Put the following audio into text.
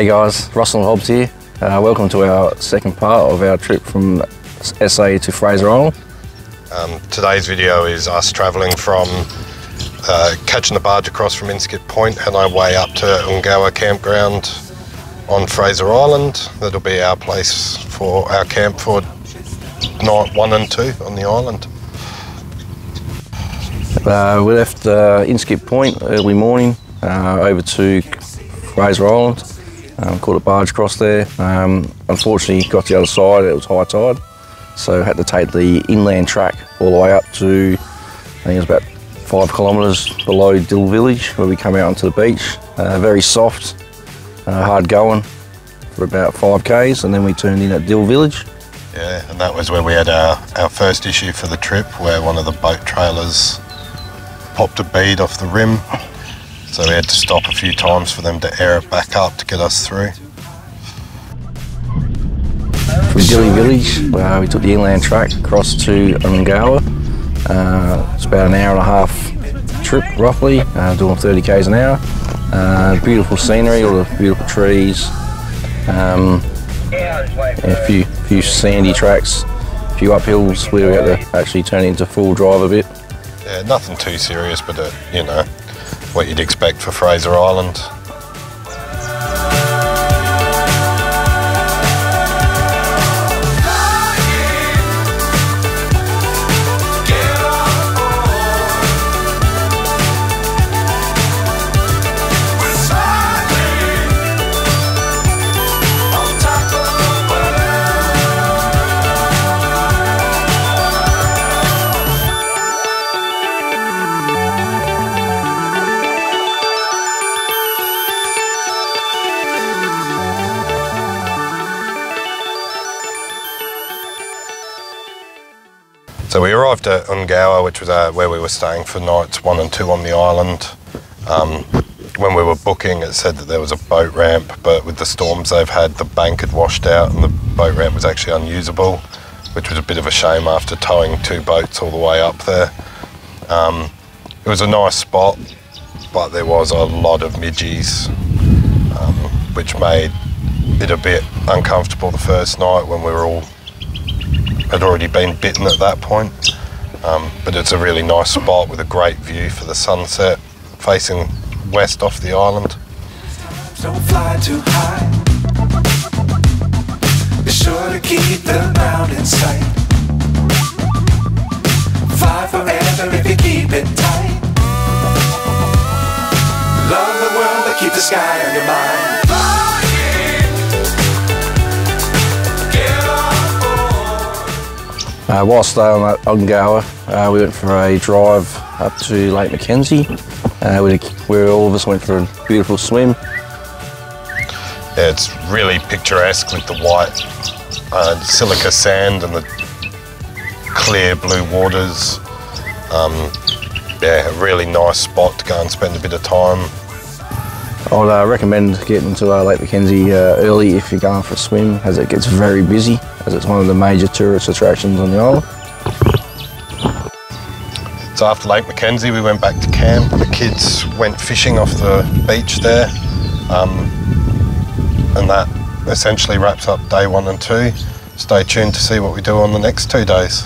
Hey guys, Russell and Hobbs here. Welcome to our second part of our trip from SA to Fraser Island. Today's video is us travelling from catching the barge across from Inskip Point and our way up to Ungawa campground on Fraser Island. That'll be our place for our camp for night 1 and 2 on the island. We left Inskip Point early morning over to Fraser Island. Caught a barge across there. Unfortunately, got to the other side, it was high tide, so had to take the inland track all the way up to, I think it was about 5 kilometres below Dill Village, where we come out onto the beach. Very soft, hard going for about 5 k's, and then we turned in at Dill Village. Yeah, and that was where we had our first issue for the trip, where one of the boat trailers popped a bead off the rim. So we had to stop a few times for them to air it back up to get us through. From Dilly Village, we took the inland track across to Ungawa. It's about an hour and a half trip, roughly, doing 30 k's an hour. Beautiful scenery, all the beautiful trees. A few sandy tracks, a few uphills where we had to actually turn into full drive a bit. Yeah, nothing too serious, but you know, what you'd expect for Fraser Island. So we arrived at Ungawa, which was where we were staying for nights 1 and 2 on the island. When we were booking, it said that there was a boat ramp, but with the storms they've had, the bank had washed out and the boat ramp was actually unusable, which was a bit of a shame after towing 2 boats all the way up there. It was a nice spot, but there was a lot of midges, which made it a bit uncomfortable the first night when we were all had already been bitten at that point, but it's a really nice spot with a great view for the sunset facing west off the island. Don't fly too high. Be sure to keep the mountain sight. Fly forever if you keep it tight. Love the world but keep the sky on your mind. Whilst staying at Ungawa, we went for a drive up to Lake Mackenzie, where all of us went for a beautiful swim. Yeah, it's really picturesque with the white silica sand and the clear blue waters. Yeah, a really nice spot to go and spend a bit of time. I would recommend getting to Lake Mackenzie early if you're going for a swim, as it gets very busy, as it's one of the major tourist attractions on the island. So after Lake Mackenzie we went back to camp. The kids went fishing off the beach there, and that essentially wraps up day 1 and 2. Stay tuned to see what we do on the next 2 days.